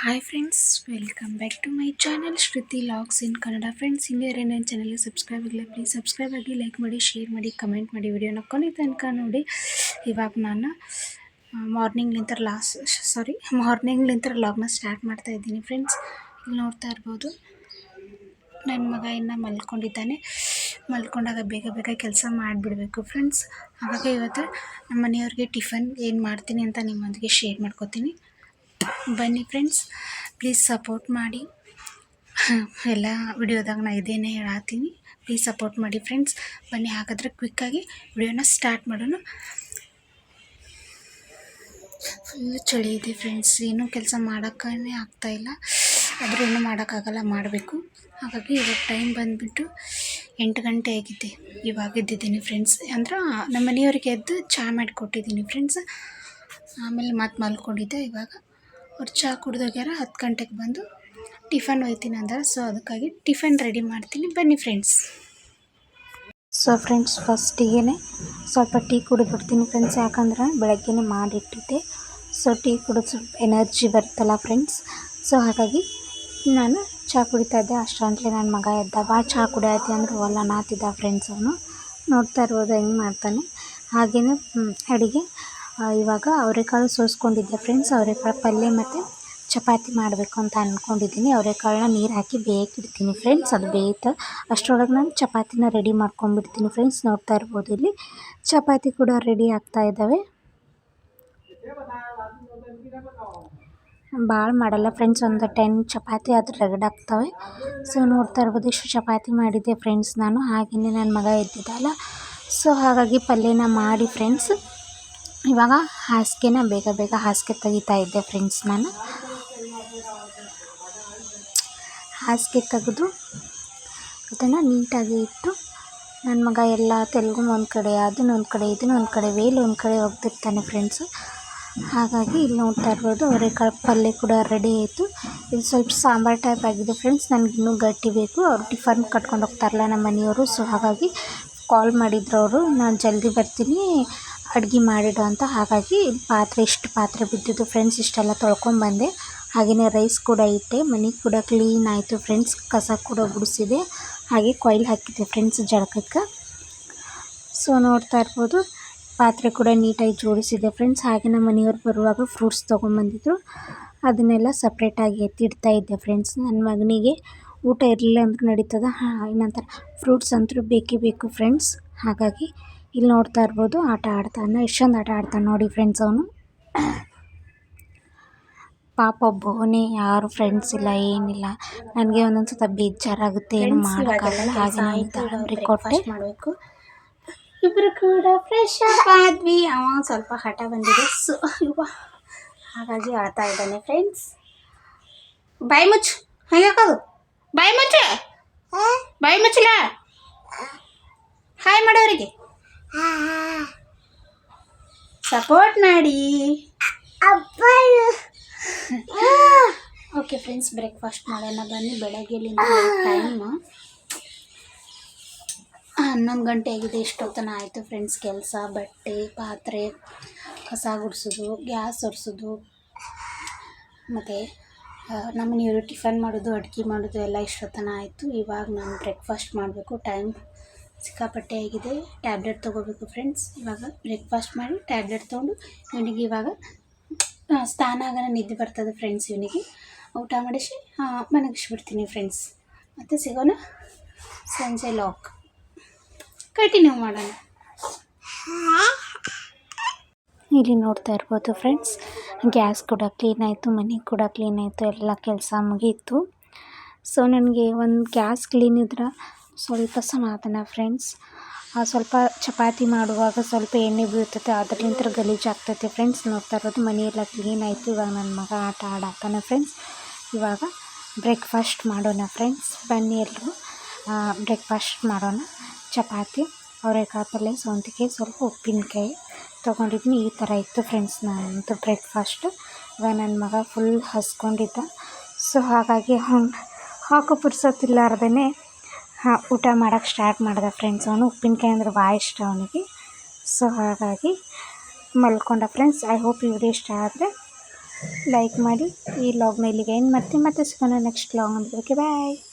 Hi friends, welcome back to my channel Shruti logs in Kannada. Friends, ಇನ್ನೇರೆ ನನ್ನ ಚಾನಲ್ಗೆ subscribe ಆಗಿಲ್ಲ, ಪ್ಲೀಸ್ ಸಬ್ಸ್ಕ್ರೈಬ್ ಆಗಿ, ಲೈಕ್ ಮಾಡಿ, ಶೇರ್ ಮಾಡಿ, ಕಮೆಂಟ್ ಮಾಡಿ, ವಿಡಿಯೋನ ಕೊನೆ ತನಕ ನೋಡಿ. ಇವಾಗ ನಾನು ಮಾರ್ನಿಂಗ್ಲಿಂದ ಲಾಗ್ನ ಸ್ಟಾರ್ಟ್ ಮಾಡ್ತಾ ಇದ್ದೀನಿ. ಫ್ರೆಂಡ್ಸ್, ಇಲ್ಲಿ ನೋಡ್ತಾ ಇರ್ಬೋದು, ನನ್ನ ಮಗ ಇನ್ನು ಮಲ್ಕೊಂಡಿದ್ದಾನೆ. ಮಲ್ಕೊಂಡಾಗ ಬೇಗ ಬೇಗ ಕೆಲಸ ಮಾಡಿಬಿಡಬೇಕು ಫ್ರೆಂಡ್ಸ್. ಹಾಗಾಗಿ ಇವತ್ತು ನಮ್ಮ ಮನೆಯವ್ರಿಗೆ ಟಿಫನ್ ಏನು ಮಾಡ್ತೀನಿ ಅಂತ ನಿಮ್ಮೊಂದಿಗೆ ಶೇರ್ ಮಾಡ್ಕೋತೀನಿ. ಬನ್ನಿ ಫ್ರೆಂಡ್ಸ್, ಪ್ಲೀಸ್ ಸಪೋರ್ಟ್ ಮಾಡಿ. ಎಲ್ಲ ವಿಡಿಯೋದಾಗ ನಾನು ಇದೇನೇ ಹೇಳತ್ತೀನಿ, ಪ್ಲೀಸ್ ಸಪೋರ್ಟ್ ಮಾಡಿ ಫ್ರೆಂಡ್ಸ್. ಬನ್ನಿ, ಹಾಗಾದರೆ ಕ್ವಿಕ್ಕಾಗಿ ವಿಡಿಯೋನ ಸ್ಟಾರ್ಟ್ ಮಾಡೋಣ. ಫುಲ್ ಚಳಿ ಇದೆ ಫ್ರೆಂಡ್ಸ್, ಏನೂ ಕೆಲಸ ಮಾಡೋಕ್ಕೇ ಆಗ್ತಾಯಿಲ್ಲ. ಆದರೂ ಏನೂ ಮಾಡೋಕ್ಕಾಗಲ್ಲ, ಮಾಡಬೇಕು. ಹಾಗಾಗಿ ಇವಾಗ ಟೈಮ್ ಬಂದುಬಿಟ್ಟು 8 ಗಂಟೆ ಆಗಿದೆ. ಇವಾಗ ಎದ್ದಿದ್ದೀನಿ ಫ್ರೆಂಡ್ಸ್. ಅಂದ್ರೆ ನಮ್ಮ ಮನೆಯವ್ರಿಗೆ ಎದ್ದು ಚಹಾ ಮಾಡಿಕೊಟ್ಟಿದ್ದೀನಿ ಫ್ರೆಂಡ್ಸ್. ಆಮೇಲೆ ಮತ್ತೆ ಮಲ್ಕೊಂಡಿದ್ದೆ. ಇವಾಗ ಅವ್ರು ಚಹಾ ಕುಡ್ದೋಗ್ಯಾರ. 10 ಗಂಟೆಗೆ ಬಂದು ಟಿಫನ್ ಒಯ್ತೀನಿ ಅಂದ್ರೆ, ಸೊ ಅದಕ್ಕಾಗಿ ಟಿಫನ್ ರೆಡಿ ಮಾಡ್ತೀನಿ. ಬನ್ನಿ ಫ್ರೆಂಡ್ಸ್. ಸೊ ಫ್ರೆಂಡ್ಸ್, ಫಸ್ಟಿಗೆ ಸ್ವಲ್ಪ ಟೀ ಕುಡಿದ್ಬಿಡ್ತೀನಿ ಫ್ರೆಂಡ್ಸ್. ಯಾಕಂದ್ರೆ ಬೆಳಗ್ಗೆನೇ ಮಾಡಿಟ್ಟಿದ್ದೆ. ಸೊ ಟೀ ಕುಡಿದು ಸ್ವಲ್ಪ ಎನರ್ಜಿ ಬರುತ್ತಲ್ಲ ಫ್ರೆಂಡ್ಸ್. ಸೊ ಹಾಗಾಗಿ ನಾನು ಚಹಾ ಕುಡಿತಾ ಇದ್ದೆ. ಅಷ್ಟರಲ್ಲಿ ನನ್ನ ಮಗ ಎದ್ದ, ಬಾ ಚಹಾ ಕುಡಿಯತ್ತಿ ಅಂದ್ರೆ ಹೊಲ ನಾತಿದ್ದ ಫ್ರೆಂಡ್ಸ್. ಅವನು ನೋಡ್ತಾ ಇರ್ಬೋದು ಹೆಂಗೆ ಮಾಡ್ತಾನೆ. ಹಾಗೆಯೇ ಅಡುಗೆ ಇವಾಗ ಅವರೆಕಾಳು ಸೋಸ್ಕೊಂಡಿದ್ದೆ ಫ್ರೆಂಡ್ಸ್. ಅವರೆಕಾಳು ಪಲ್ಯ ಮತ್ತು ಚಪಾತಿ ಮಾಡಬೇಕು ಅಂತ ಅಂದ್ಕೊಂಡಿದ್ದೀನಿ. ಅವರೆಕಾಳನ್ನ ನೀರು ಹಾಕಿ ಬೇಯಕ್ಕಿಡ್ತೀನಿ ಫ್ರೆಂಡ್ಸ್. ಅದು ಬೇಯುತ್ತೆ ಅಷ್ಟರೊಳಗೆ ನಾನು ಚಪಾತಿನ ರೆಡಿ ಮಾಡ್ಕೊಂಡ್ಬಿಡ್ತೀನಿ ಫ್ರೆಂಡ್ಸ್. ನೋಡ್ತಾ ಇರ್ಬೋದು, ಇಲ್ಲಿ ಚಪಾತಿ ಕೂಡ ರೆಡಿ ಆಗ್ತಾ ಇದ್ದಾವೆ. ಭಾಳ ಮಾಡಲ್ಲ ಫ್ರೆಂಡ್ಸ್, ಒಂದು 10 ಚಪಾತಿ ಅದು ರಗಡಾಗ್ತವೆ. ಸೊ ನೋಡ್ತಾ ಇರ್ಬೋದು, ಇಷ್ಟು ಚಪಾತಿ ಮಾಡಿದ್ದೆ ಫ್ರೆಂಡ್ಸ್ ನಾನು. ಹಾಗೆಯೇ ನನ್ನ ಮಗ ಎದ್ದಿದ್ದಲ್ಲ, ಸೊ ಹಾಗಾಗಿ ಪಲ್ಯನ ಮಾಡಿ ಫ್ರೆಂಡ್ಸ್. ಇವಾಗ ಬೇಗ ಬೇಗ ಹಾಸಿಗೆ ತೆಗಿತಾ ಇದ್ದೆ ಫ್ರೆಂಡ್ಸ್. ನಾನು ಹಾಸಿಗೆ ತೆಗೆದು ಅದನ್ನು ನೀಟಾಗಿ ಇಟ್ಟು, ನನ್ನ ಮಗ ಎಲ್ಲ ತೆಲುಗು ಒಂದು ಕಡೆ, ಅದನ್ನೊಂದು ಕಡೆ, ಇದನ್ನೊಂದು ಕಡೆ, ಒಂದು ಕಡೆ ಹೋಗ್ತಿರ್ತಾನೆ ಫ್ರೆಂಡ್ಸು. ಹಾಗಾಗಿ ಇಲ್ಲಿ ನೋಡ್ತಾ ಇರ್ಬೋದು, ಅವರೆಕಾಳು ಪಲ್ಯ ಕೂಡ ರೆಡಿ ಆಯಿತು. ಇದು ಸ್ವಲ್ಪ ಸಾಂಬಾರು ಟೈಪ್ ಆಗಿದೆ ಫ್ರೆಂಡ್ಸ್. ನನಗಿನ್ನೂ ಗಟ್ಟಿ ಬೇಕು. ಅವ್ರು ಟಿಫನ್ ಕಟ್ಕೊಂಡು ಹೋಗ್ತಾರಲ್ಲ ನಮ್ಮ ಮನೆಯವರು. ಸೊ ಹಾಗಾಗಿ ಕಾಲ್ ಮಾಡಿದ್ರು ಅವರು, ನಾನು ಜಲ್ದಿ ಬರ್ತೀನಿ, ಅಡುಗೆ ಮಾಡಿಡು ಅಂತ. ಹಾಗಾಗಿ ಇಷ್ಟು ಪಾತ್ರೆ ಬಿದ್ದಿದ್ದು ಫ್ರೆಂಡ್ಸ್. ಇಷ್ಟೆಲ್ಲ ತೊಳ್ಕೊಂಬಂದೆ. ಹಾಗೆಯೇ ರೈಸ್ ಕೂಡ ಇಟ್ಟೆ. ಮನೆ ಕೂಡ ಕ್ಲೀನ್ ಆಯಿತು ಫ್ರೆಂಡ್ಸ್. ಕಸ ಕೂಡ ಗುಡಿಸಿದೆ. ಹಾಗೆ ಕೊಯ್ಲು ಹಾಕಿದ್ದೆ ಫ್ರೆಂಡ್ಸ್ ಜಳಕಕ್ಕೆ. ಸೊ ನೋಡ್ತಾ ಇರ್ಬೋದು, ಪಾತ್ರೆ ಕೂಡ ನೀಟಾಗಿ ಜೋಡಿಸಿದೆ ಫ್ರೆಂಡ್ಸ್. ಹಾಗೆ ನಮ್ಮ ಮನೆಯವ್ರು ಬರುವಾಗ ಫ್ರೂಟ್ಸ್ ತೊಗೊಂಬಂದಿದ್ರು. ಅದನ್ನೆಲ್ಲ ಸಪ್ರೇಟಾಗಿ ಎತ್ತಿಡ್ತಾ ಇದ್ದೆ ಫ್ರೆಂಡ್ಸ್. ನನ್ನ ಮಗನಿಗೆ ಊಟ ಇರಲಿಲ್ಲ ಅಂದ್ರೆ ನಡೀತದೆ, ಏನಂತಾರೆ, ಫ್ರೂಟ್ಸ್ ಅಂತೂ ಬೇಕೇ ಬೇಕು ಫ್ರೆಂಡ್ಸ್. ಹಾಗಾಗಿ ಇಲ್ಲಿ ನೋಡ್ತಾ ಇರ್ಬೋದು, ಆಟ ಆಡ್ತಾನೆ. ಎಷ್ಟೊಂದು ಆಟ ಆಡ್ತಾನೆ ನೋಡಿ ಫ್ರೆಂಡ್ಸ್ ಅವನು. ಪಾಪ ಒಬ್ಬನೇ, ಯಾರು ಫ್ರೆಂಡ್ಸ್ ಇಲ್ಲ, ಏನಿಲ್ಲ. ನನಗೆ ಒಂದೊಂದು ಸತ ಬೇಜಾರಾಗುತ್ತೆ, ಏನು ಮಾಡೋಕ್ಕಾಗಲ್ಲ. ಹಾಗೆ ನಾನು ಕೊಟ್ಟೆ ಮಾಡಬೇಕು. ಇಬ್ಬರು ಕೂಡ ಫ್ರೆಶ್ ಅಪ್ ಆದ್ವಿ. ಅವ ಸ್ವಲ್ಪ ಹಠ ಬಂದಿದೆ, ಸೊ ಹಾಗಾಗಿ ಆಡ್ತಾ ಇದ್ದಾನೆ ಫ್ರೆಂಡ್ಸ್. ಬಾಯಿ ಮುಚ್ಚು, ಹಾಗೆ ಹಾಕೋದು. ಬಾಯಿ ಮುಚ್ಚು, ಬಾಯಿ ಮುಚ್ಚಲ. ಹಾಯ್ ಮಾಡೋರಿಗೆ ಸಪೋರ್ಟ್ ಮಾಡಿ. ಓಕೆ ಫ್ರೆಂಡ್ಸ್, ಬ್ರೇಕ್ಫಾಸ್ಟ್ ಮಾಡೋಣ ಬನ್ನಿ. ಬೆಳಗ್ಗೆಲಿಂದ ಟೈಮ್ 11 ಗಂಟೆ ಆಗಿದೆ. ಎಷ್ಟೊತ್ತನ ಆಯಿತು ಫ್ರೆಂಡ್ಸ್ ಕೆಲಸ. ಬಟ್ಟೆ, ಪಾತ್ರೆ, ಕಸ ಗುಡಿಸೋದು, ಗ್ಯಾಸ್ ಒರೆಸೋದು, ಮತ್ತು ನಮ್ಮ ಮನೆಯವರು ಟಿಫನ್ ಮಾಡೋದು, ಅಡುಗೆ ಮಾಡೋದು ಎಲ್ಲ ಇಷ್ಟೊತ್ತನ ಆಯಿತು. ಇವಾಗ ನಾನು ಬ್ರೇಕ್ಫಾಸ್ಟ್ ಮಾಡಬೇಕು. ಟೈಮ್ ಸಿಕ್ಕಾಪಟ್ಟೆ ಆಗಿದೆ. ಟ್ಯಾಬ್ಲೆಟ್ ತೊಗೋಬೇಕು ಫ್ರೆಂಡ್ಸ್. ಇವಾಗ ಬ್ರೇಕ್ಫಾಸ್ಟ್ ಮಾಡಿ ಟ್ಯಾಬ್ಲೆಟ್ ತೊಗೊಂಡು ಇವನಿಗೆ ಇವಾಗ ಸ್ನಾನ ಆಗೋಣ, ನಿದ್ದೆ ಬರ್ತದೆ ಫ್ರೆಂಡ್ಸ್. ಇವನಿಗೆ ಊಟ ಮಾಡಿಸಿ ಮಲಗಿಸ್ಬಿಡ್ತೀನಿ ಫ್ರೆಂಡ್ಸ್. ಮತ್ತು ಸಿಗೋಣ ಸಂಜೆ ಲಾಕ್ ಕಂಟಿನ್ಯೂ ಮಾಡೋಣ. ಇಲ್ಲಿ ನೋಡ್ತಾ ಇರ್ಬೋದು ಫ್ರೆಂಡ್ಸ್, ಗ್ಯಾಸ್ ಕೂಡ ಕ್ಲೀನ್ ಆಯಿತು, ಮನೆ ಕೂಡ ಕ್ಲೀನ್ ಆಯಿತು, ಎಲ್ಲ ಕೆಲಸ ಮುಗೀತು. ಸೊ ನನಗೆ ಒಂದು ಗ್ಯಾಸ್ ಕ್ಲೀನ್ ಇದ್ರೆ ಸ್ವಲ್ಪ ಸಮಾಧಾನ ಫ್ರೆಂಡ್ಸ್. ಸ್ವಲ್ಪ ಚಪಾತಿ ಮಾಡುವಾಗ ಸ್ವಲ್ಪ ಎಣ್ಣೆ ಬೀಳ್ತೈತೆ, ಅದರಿಂದ ಗಲೀಜಾಗ್ತೈತೆ ಫ್ರೆಂಡ್ಸ್. ನೋಡ್ತಾ ಇರೋದು, ಮನೆಯೆಲ್ಲ ಕ್ಲೀನ್ ಆಯಿತು. ಇವಾಗ ನನ್ನ ಮಗ ಆಟ ಆಡಾಕ್ತಾನೆ ಫ್ರೆಂಡ್ಸ್. ಇವಾಗ ಬ್ರೇಕ್ಫಾಸ್ಟ್ ಮಾಡೋಣ ಫ್ರೆಂಡ್ಸ್. ಬನ್ನಿ ಎಲ್ಲರೂ ಬ್ರೇಕ್ಫಾಸ್ಟ್ ಮಾಡೋಣ. ಚಪಾತಿ, ಅವರೆಕಾಳು ಪಲ್ಯ, ಸೌಂತಿಕಾಯಿ, ಸ್ವಲ್ಪ ಉಪ್ಪಿನಕಾಯಿ ತೊಗೊಂಡಿದ್ದೀನಿ. ಈ ಥರ ಇತ್ತು ಫ್ರೆಂಡ್ಸ್ ನನ್ನದು ಬ್ರೇಕ್ಫಾಸ್ಟು. ಇವಾಗ ನನ್ನ ಮಗ ಫುಲ್ ಹಸ್ಕೊಂಡಿದ್ದ. ಸೊ ಹಾಗಾಗಿ ಹಾಕೋ ಪುರ್ಸೊತ್ತಿಲ್ಲಾರ್ದೇ ಊಟ ಮಾಡೋಕ್ಕೆ ಸ್ಟಾರ್ಟ್ ಮಾಡಿದೆ ಫ್ರೆಂಡ್ಸ್. ಅವನು ಉಪ್ಪಿನಕಾಯಿ ಅಂದರೆ ಭಾಳ ಇಷ್ಟ ಅವನಿಗೆ. ಸೊ ಹಾಗಾಗಿ ಮಲ್ಕೊಂಡ ಫ್ರೆಂಡ್ಸ್. ಐ ಹೋಪ್ ಈ ವಿಡಿಯೋ ಇಷ್ಟ ಆದರೆ ಲೈಕ್ ಮಾಡಿ. ಈ ವ್ಲಾಗ್ನ ಇಲ್ಲಿಗೆ ಎಂಡ್ ಮಾಡ್ತೀನಿ. ಮತ್ತೆ ಸಿಗೋಣ ನೆಕ್ಸ್ಟ್ ವ್ಲಾಗ್ ಅಂತ. ಓಕೆ ಬಾಯ್.